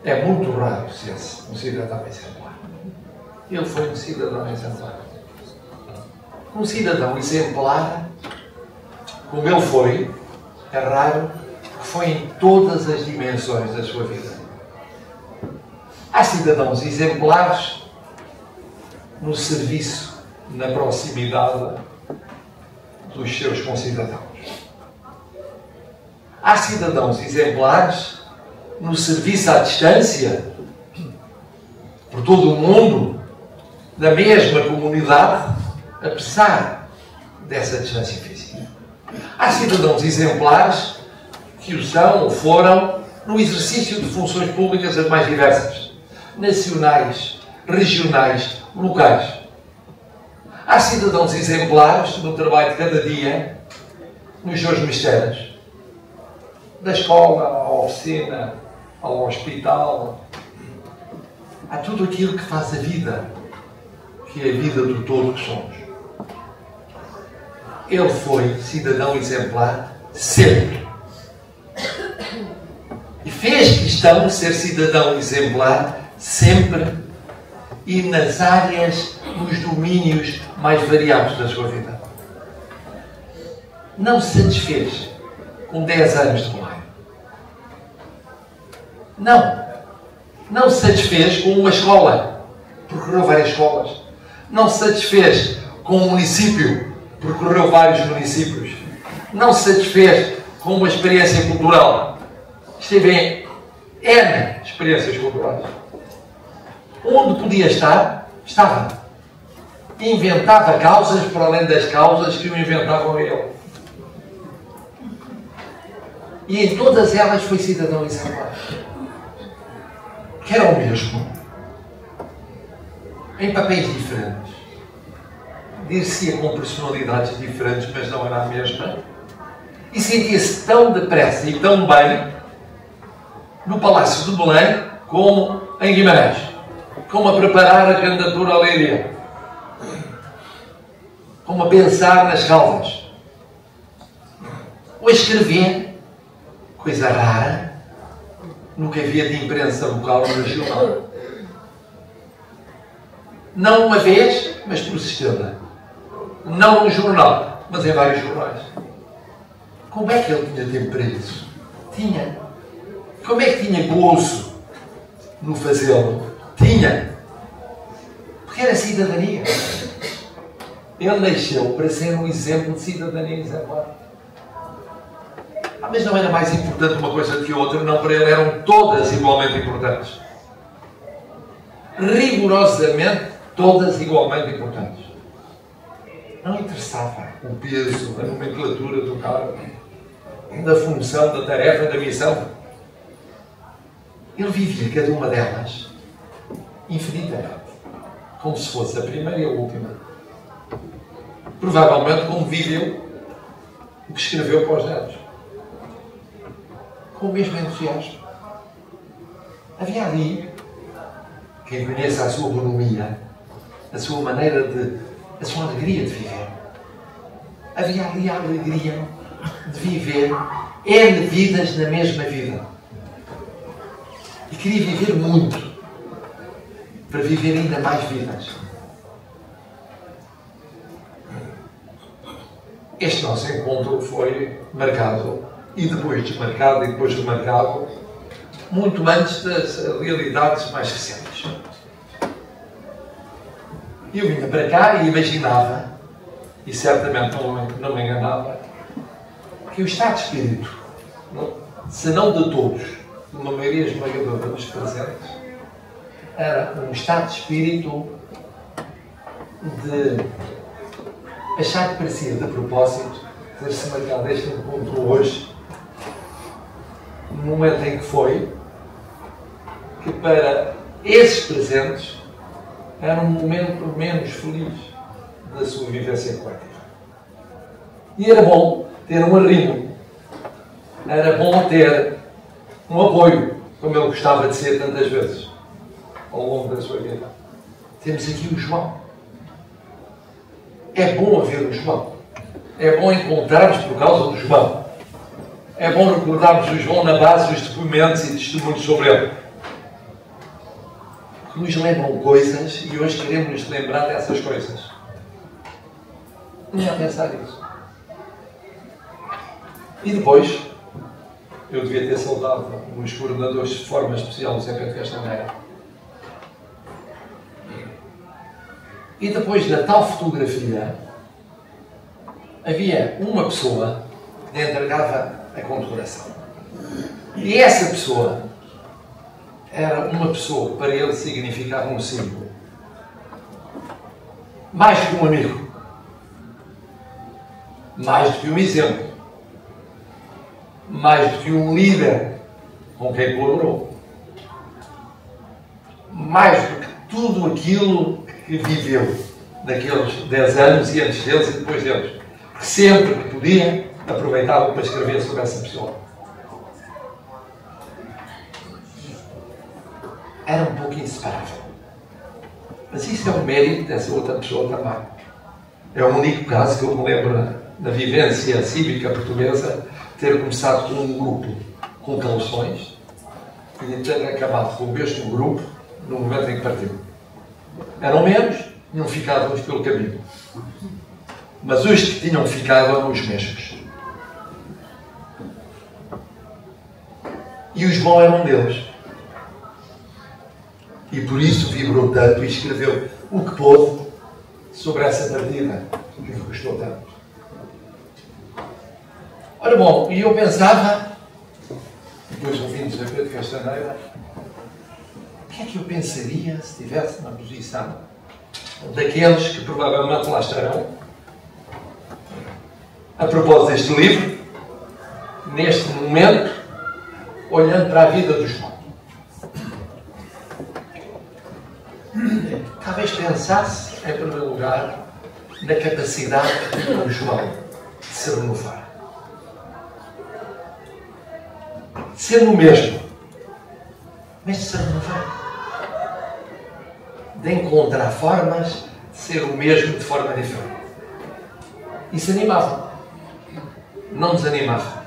É muito raro ser um cidadão exemplar. Ele foi um cidadão exemplar. Um cidadão exemplar, como ele foi, é raro, que foi em todas as dimensões da sua vida. Há cidadãos exemplares no serviço, na proximidade dos seus concidadãos. Há cidadãos exemplares no serviço à distância, por todo o mundo, da mesma comunidade, apesar dessa distância física. Há cidadãos exemplares que o são ou foram no exercício de funções públicas as mais diversas, nacionais, regionais, locais. Há cidadãos exemplares no trabalho de cada dia, nos seus mistérios, da escola à oficina, ao hospital. Há tudo aquilo que faz a vida, que é a vida do todo que somos. Ele foi cidadão exemplar sempre. E fez questão de ser cidadão exemplar sempre e nas áreas, nos domínios mais variados da sua vida. Não se satisfez com 10 anos de colégio. Não se satisfez com uma escola. Percorreu várias escolas. Não se satisfez com um município. Percorreu vários municípios. Não se satisfez com uma experiência cultural. Esteve em N experiências culturais. Onde podia estar, estava. inventava causas para além das causas que o inventavam a ele. E em todas elas foi cidadão exemplar. Que era o mesmo, em papéis diferentes. Dir-se-ia com personalidades diferentes, mas não era a mesma. E sentia-se tão depressa e tão bem no Palácio de Belém como em Guimarães, como a preparar a candidatura à Leiria, como a pensar nas Caldas, ou a escrever, coisa rara, no que havia de imprensa local ou regional. Não uma vez, mas por sistema. Não num jornal, mas em vários jornais. Como é que ele tinha tempo para isso? Tinha. Como é que tinha gozo no fazê-lo? Tinha. Porque era cidadania. Ele nasceu para ser um exemplo de cidadania exemplar. Mas não era mais importante uma coisa que outra, não, para ele eram todas igualmente importantes. Rigorosamente todas igualmente importantes. Não interessava o peso, a nomenclatura do cargo, da função, da tarefa, da missão. Ele vivia cada uma delas infinitamente, como se fosse a primeira e a última. Provavelmente como viveu o que escreveu para os netos. Com o mesmo entusiasmo. Havia ali, quem conhece a sua bonomia, a sua maneira de, a sua alegria de viver. Havia ali a alegria de viver N vidas na mesma vida. E queria viver muito para viver ainda mais vidas. Este nosso encontro foi marcado e depois desmarcado e depois remarcado muito antes das realidades mais recentes. Eu vinha para cá e imaginava, e certamente não me enganava, que o estado de espírito, se não de todos, de uma maioria esmagadora dos presentes, era um estado de espírito de achar que parecia de propósito ter-se marcado este encontro hoje, no momento em que foi, que para esses presentes era um momento menos feliz da sua vivência coletiva. E era bom ter um arrimo, era bom ter um apoio, como ele gostava de ser tantas vezes ao longo da sua vida. Temos aqui o João. É bom haver o João. É bom encontrarmos por causa do João. É bom recordarmos o João na base dos depoimentos e testemunhos sobre ele. Que nos lembram coisas e hoje queremos nos lembrar dessas coisas. Não é pensar nisso. E depois, eu devia ter saudado os coordenadores de forma especial do Zé Pedro Castanheira. E depois da tal fotografia, havia uma pessoa que lhe entregava a condecoração. E essa pessoa era uma pessoa que para ele significava um símbolo. Mais que um amigo. Mais do que um exemplo. Mais do que um líder com quem colaborou. Mais do que tudo aquilo que viveu naqueles 10 anos e antes deles e depois deles. Porque sempre que podia, aproveitava para escrever sobre essa pessoa. Era um pouco inseparável. Mas isso é um mérito dessa outra pessoa também. É o único caso que eu me lembro na vivência cívica portuguesa ter começado com um grupo com calções e ter acabado com o mesmo grupo no momento em que partiu. Eram menos, tinham ficado uns pelo caminho. Mas os que tinham ficado eram os mesmos. E o João era um deles. E por isso vibrou tanto e escreveu o que pôde sobre essa partida que lhe custou tanto. Ora bom, e eu pensava, depois ouvindo Zé Pedro Castanheira, o que é que eu pensaria se estivesse na posição daqueles que provavelmente lá estarão, a propósito deste livro, neste momento, olhando para a vida do João. Talvez pensasse, em primeiro lugar, na capacidade do João de se renovar. De ser o mesmo, mas de se renovar. De encontrar formas de ser o mesmo de forma diferente. Isso animava. Não desanimava.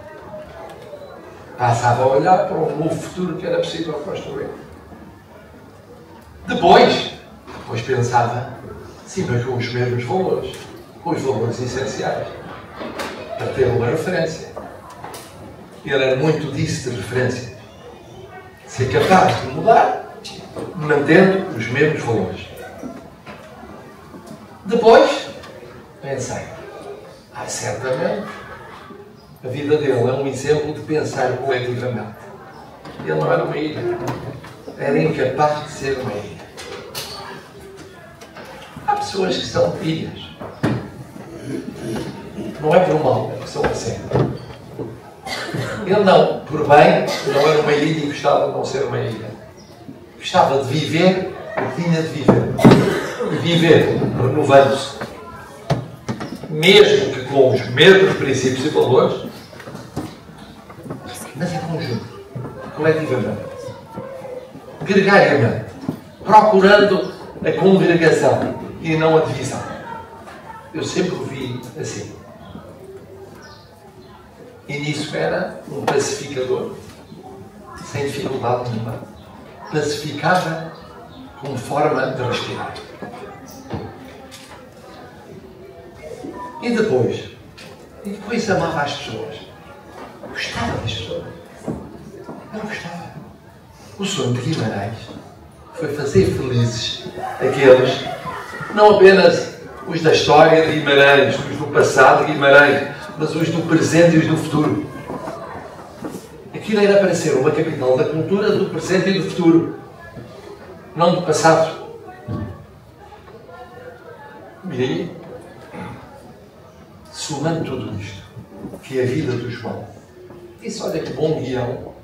Passava a olhar para um novo futuro que era possível construir. Depois pensava, sim, mas com os mesmos valores. Com os valores essenciais. Para ter uma referência. Ele era muito disso de referência. Ser capaz de mudar, mantendo os mesmos valores. Depois, pensei, certamente, a vida dele é um exemplo de pensar coletivamente. Ele não era uma ilha. Era incapaz de ser uma ilha. Há pessoas que são ilhas. Não é por mal que são assim. Ele não, por bem, não era uma ilha e gostava de não ser uma ilha. Gostava de viver o que tinha de viver. E viver renovando-se. Mesmo que com os mesmos princípios e valores, mas em conjunto, coletivamente, gregariamente, procurando a congregação e não a divisão. Eu sempre o vi assim. E nisso era um pacificador, sem dificuldade nenhuma. Pacificava como forma de respirar. E depois amava as pessoas. Gostava das pessoas. Eu não gostava. O sonho de Guimarães foi fazer felizes aqueles, não apenas os da história de Guimarães, os do passado de Guimarães, mas os do presente e os do futuro. Aquilo era para ser uma capital da cultura do presente e do futuro, não do passado. E aí, somando tudo isto, que é a vida do João, disse, olha que bom guião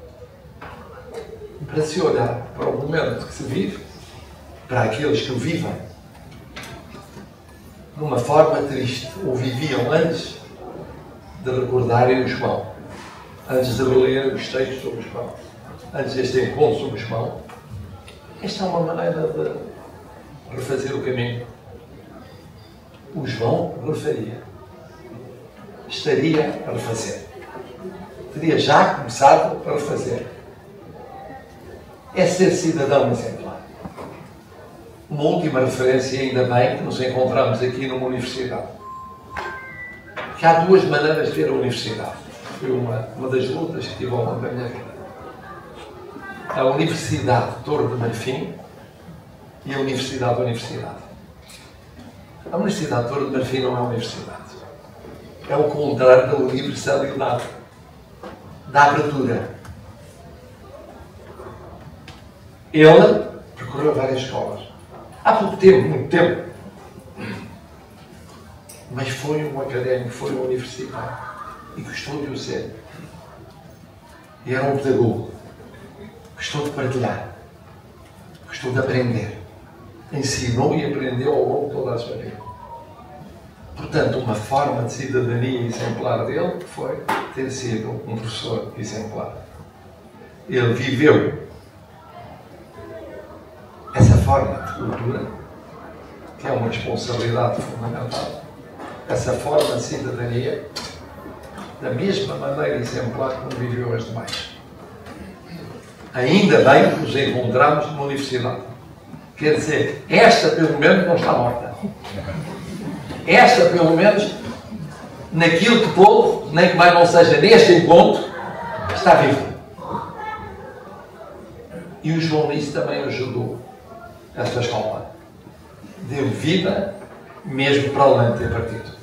para se olhar para o momento que se vive, para aqueles que o vivem, de uma forma triste, ou viviam antes de recordarem o João, antes de reler os textos sobre o João, antes deste encontro sobre o João. Esta é uma maneira de refazer o caminho. O João refaria. Estaria a refazer. Teria já começado a refazer. É ser cidadão exemplar. Uma última referência, ainda bem, que nos encontramos aqui numa universidade. Que há duas maneiras de ver a universidade. Foi uma das lutas que tive ao longo da minha vida. A Universidade de Torre de Marfim e a Universidade da Universidade. A Universidade de Torre de Marfim não é uma universidade. É o contrário da universalidade, da abertura. Ele percorreu várias escolas. Há pouco tempo, muito tempo. Mas foi um académico, foi um universitário. E gostou de o ser. E era um pedagogo. Gostou de partilhar. Gostou de aprender. Ensinou e aprendeu ao longo de toda a sua vida. Portanto, uma forma de cidadania exemplar dele foi ter sido um professor exemplar. Ele viveu essa forma de cultura, que é uma responsabilidade fundamental, essa forma de cidadania, da mesma maneira exemplar como viveu as demais. Ainda bem que nos encontramos numa universidade. Quer dizer, esta pelo menos não está morta. Esta pelo menos, naquilo que pôde, nem que mais não seja neste encontro, está viva. E o João nisso também ajudou esta escola. Deu vida mesmo para além de ter partido.